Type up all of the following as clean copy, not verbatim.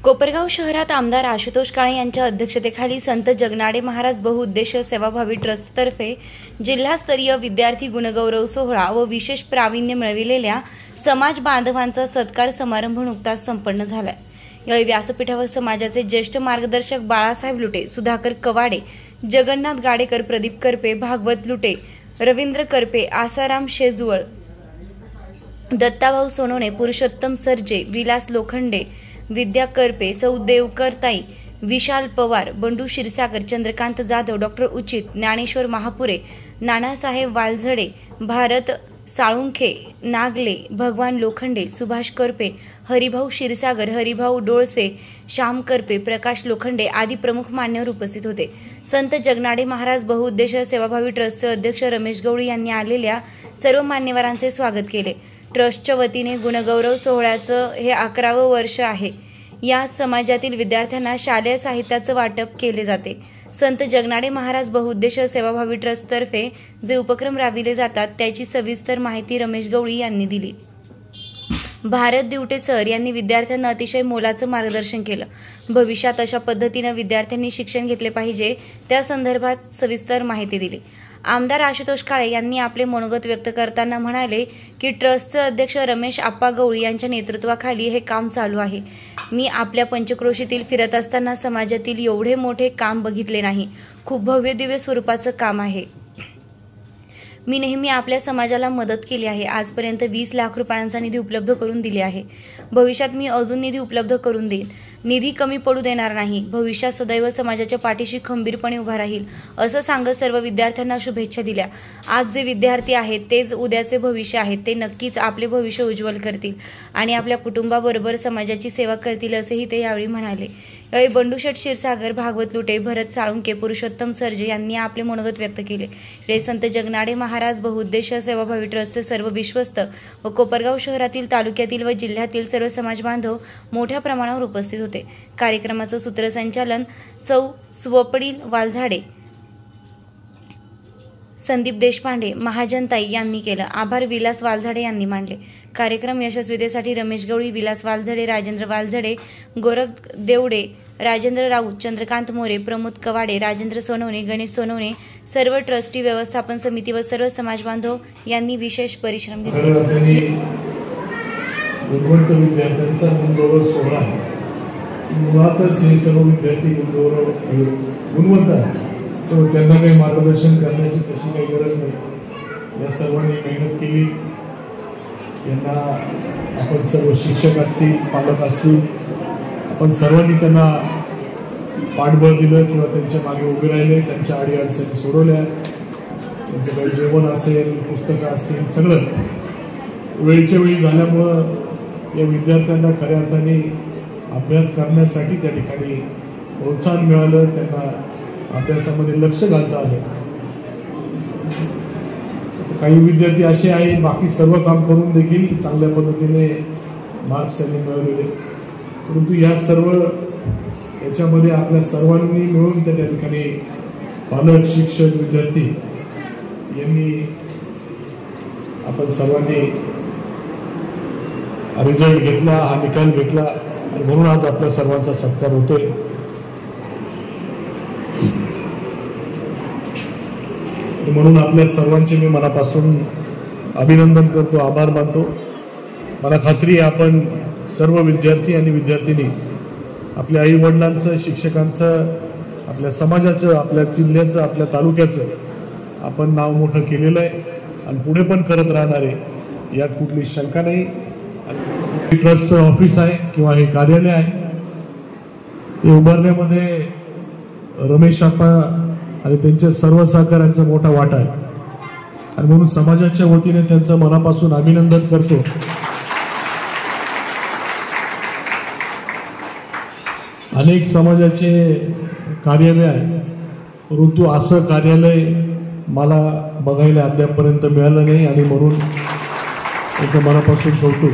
कोपरगाव शहरात आमदार आशुतोष काळे यांच्या अध्यक्षतेखाली संत जगनाडे महाराज बहुउद्देशीय सेवाभावी ट्रस्टतर्फे जिल्हास्तरीय विद्यार्थी गुणगौरव सोहळा व विशेष प्रावीण्य मिळविलेल्या समाज बांधवांचा सत्कार समारंभ नुकताच संपन्न झाला। यावेळी व्यासपीठावर समाजाचे ज्येष्ठ मार्गदर्शक बाळासाहेब लुटे, सुधाकर कवाडे, जगन्नाथ गाडेकर, प्रदीप करपे, भागवत लुटे, रवींद्र करपे, आसाराम शेजुवळ, दत्ताभाऊ सोनवणे, पुरुषोत्तम सरजे, विलास लोखंडे, विद्या करपे, सौ देवकरताई, विशाल पवार, बंडू क्षीरसागर, चंद्रकांत जाधव, डॉक्टर उचित, ज्ञानेश्वर महापुरे, नानासाहेब वालझडे, भारत साळुंखे, नागले, भगवान लोखंडे, सुभाष करपे, हरिभाऊ क्षीरसागर, हरिभाऊ डोळसे, श्याम करपे, प्रकाश लोखंडे आदी प्रमुख मान्यवर उपस्थित होते। संत जगनाडे महाराज बहुउद्देशीय सेवाभावी ट्रस्टचे अध्यक्ष रमेश गवळी यांनी आलेल्या सर्व मान्यवरांचे स्वागत केले। ट्रस्टच्या वतीने गुणगौरव सोहळ्याचं हे 11वं वर्ष आहे। या समाजातील विद्यार्थ्यांना शालेय साहित्याचं वाटप केले जाते। संत जगनाडे महाराज बहुउद्देशीय सेवाभावी ट्रस्टतर्फे जे उपक्रम राबविले जातात त्याची सविस्तर माहिती रमेश गवळी यांनी दिली। भारत दिवटे सर यांनी विद्यार्थ्यांना अतिशय मोलाचं मार्गदर्शन केलं। भविष्यात अशा पद्धतीने विद्यार्थ्यांनी शिक्षण घेतले पाहिजे त्या संदर्भात सविस्तर माहिती दिली। आमदार आशुतोष काळे यांनी आपले मनोगत व्यक्त करताना म्हणाले की ट्रस्टचे अध्यक्ष रमेश आप्पा गवळी यांच्या नेतृत्वाखाली हे काम चालू आहे। मी आपल्या पंचक्रोशीतील फिरत असताना समाजातील एवढे मोठे काम बघितले नाही। खूप भव्य दिव्य स्वरूपाचं काम आहे। मी नेहमी आपल्या समाजाला मदत केली आहे। आजपर्यंत 20 लाख रुपयांचा निधी उपलब्ध करून दिले आहे। भविष्यात मी अजून निधी उपलब्ध करून देईन। निधी कमी पडू देणार नाही। भविष्यात सदैव समाजाच्या पाठीशी खंबीरपणे उभा राहील असं सांगत सर्व विद्यार्थ्यांना शुभेच्छा दिल्या। आज जे विद्यार्थी आहेत तेच उद्याचे भविष्य आहेत। ते नक्कीच आपले भविष्य उज्ज्वल करतील आणि आपल्या कुटुंबाबरोबर समाजाची सेवा करतील असेही ते यावेळी म्हणाले। यावेळी बंडू क्षीरसागर, भागवत लुटे, भरत साळुंखे, पुरुषोत्तम सरजे यांनी आपले मनोगत व्यक्त केले। हे संत जगनाडे महाराज बहुउद्देशीय सेवाभावी ट्रस्टचे सर्व विश्वस्त व कोपरगाव शहरातील, तालुक्यातील व जिल्ह्यातील सर्व समाज बांधव मोठ्या प्रमाणावर उपस्थित होते। कार्यक्रमाचं सूत्रसंचालन सौ स्वप्नील वालझाडे, संदीप देशपांडे, महाजनताई यांनी केलं। आभार विलास वालझडे यांनी मानले। कार्यक्रम यशस्वीतेसाठी रमेश गवळी, विलास वालझडे, राजेंद्र वालझडे, गोरख देवडे, राजेंद्र राऊत, चंद्रकांत मोरे, प्रमोद कवाडे, राजेंद्र सोनवणे, गणेश सोनवणे, सर्व ट्रस्टी, व्यवस्थापन समिती व सर्व समाज बांधव यांनी विशेष परिश्रम घेतले। मुळातच हे सर्व विद्यार्थी गुणवंत आहेत, तो त्यांना काही मार्गदर्शन करण्याची तशी काही गरज नाही। या सर्वांनी मेहनत केली। यांना आपण सर्व शिक्षक असतील, पालक असतील, आपण सर्वांनी त्यांना पाठबळ दिलं किंवा त्यांच्या मागे उभे राहिले, त्यांच्या अडीअडचणी सोडवल्या। त्यांचं काही जेवण असेल, पुस्तकं असतील, सगळं वेळच्या वेळी झाल्यामुळं या विद्यार्थ्यांना खऱ्या अर्थाने अभ्यास करण्यासाठी त्या ठिकाणी प्रोत्साहन मिळालं। त्यांना अभ्यासामध्ये लक्ष घालता आलं। काही विद्यार्थी असे आहेत बाकी सर्व काम करून देखील चांगल्या पद्धतीने मार्क्स त्यांनी मिळवलेले, परंतु या सर्व याच्यामध्ये आपल्या सर्वांनी मिळून त्या ठिकाणी पालक, शिक्षक, विद्यार्थी यांनी आपण सर्वांनी रिझल्ट घेतला, हा निकाल घेतला आणि म्हणून आज आपल्या सर्वांचा सत्कार होतोय। म्हणून आपल्या सर्वांचे मी मनापासून अभिनंदन करतो, आभार मानतो। मला खात्री आहे आपण सर्व विद्यार्थी आणि विद्यार्थिनी आपल्या आई वडिलांचं, शिक्षकांचं, आपल्या समाजाचं, आपल्या जिल्ह्याचं, आपल्या तालुक्याचं आपण नाव मोठं केलेलं आहे आणि पुढे पण करत राहणार आहे, यात कुठली शंका नाही। ट्रस्टचं ऑफिस आहे किंवा हे कार्यालय आहे, ते उभारण्यामध्ये रमेश आप्पा आणि त्यांच्या सर्व सहकाऱ्यांचा मोठा वाटा आहे आणि म्हणून समाजाच्या वतीने त्यांचं मनापासून अभिनंदन करतो। अनेक समाजाचे कार्यालय आहे, परंतु असं कार्यालय मला बघायला अद्यापपर्यंत मिळालं नाही आणि म्हणून त्याचं मनापासून कौतुक।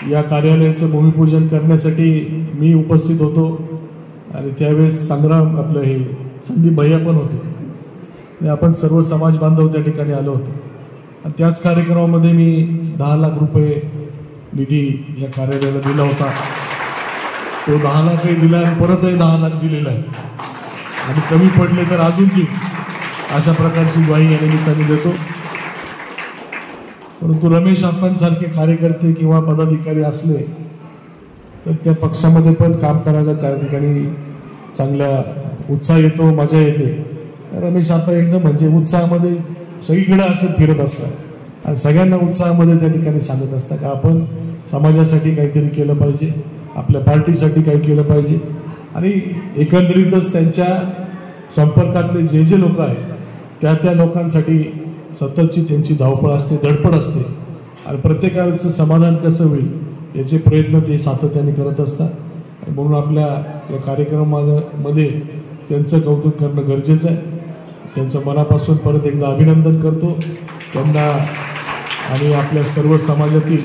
या कार्यालयाचं भूमिपूजन करण्यासाठी मी उपस्थित होतो आणि त्यावेळेस संग्राम आपलं हे संदीप भैया पण होते। आपण सर्व समाज बांधव त्या ठिकाणी आलो होतो आणि त्याच कार्यक्रमामध्ये मी 10 लाख रुपये निधी या कार्यालयाला दिला होता। तो 10 लाखही दिला आणि परतही 10 लाख दिलेला आहे आणि कमी पडले तर अजून देऊ, अशा प्रकारची ग्वाही या निमित्ताने देतो. परंतु रमेश आप्पांसारखे कार्यकर्ते किंवा पदाधिकारी असले तर त्या पक्षामध्ये पण काम करायला त्या ठिकाणी चांगला उत्साह येतो, मजा येते. रमेश आप्पा एकदम म्हणजे उत्साहामध्ये सगळीकडे असं फिरत असतात आणि सगळ्यांना उत्साहामध्ये त्या ठिकाणी सांगत असतात का आपण समाजासाठी काहीतरी केलं पाहिजे, आपल्या पार्टीसाठी काही केलं पाहिजे. आणि एकंदरीतच त्यांच्या संपर्कातले जे जे लोक आहेत त्या लोकांसाठी सततची त्यांची धावपळ असते, धडपड असते आणि प्रत्येकाचं समाधान कसं होईल याचे प्रयत्न ते सातत्याने करत असतात. म्हणून आपल्या या कार्यक्रमामध्ये त्यांचं कौतुक करणं गरजेचं आहे. त्यांचं मनापासून परत एकदा अभिनंदन करतो त्यांना आणि आपल्या सर्व समाजातील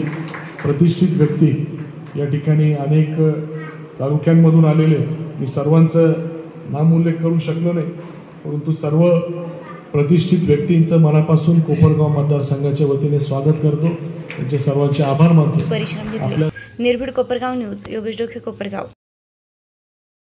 प्रतिष्ठित व्यक्ती या ठिकाणी अनेक तालुक्यांमधून आलेले, मी सर्वांचं नामोल्लेख करू शकलो नाही, परंतु सर्व प्रतिष्ठित व्यक्तींचं मनापासून कोपरगाव मतदारसंघाच्या वतीने स्वागत करतो, त्यांचे सर्वांचे आभार मानतो. निर्भीड कोपरगाव न्यूज, योगेश डोके, कोपरगाव.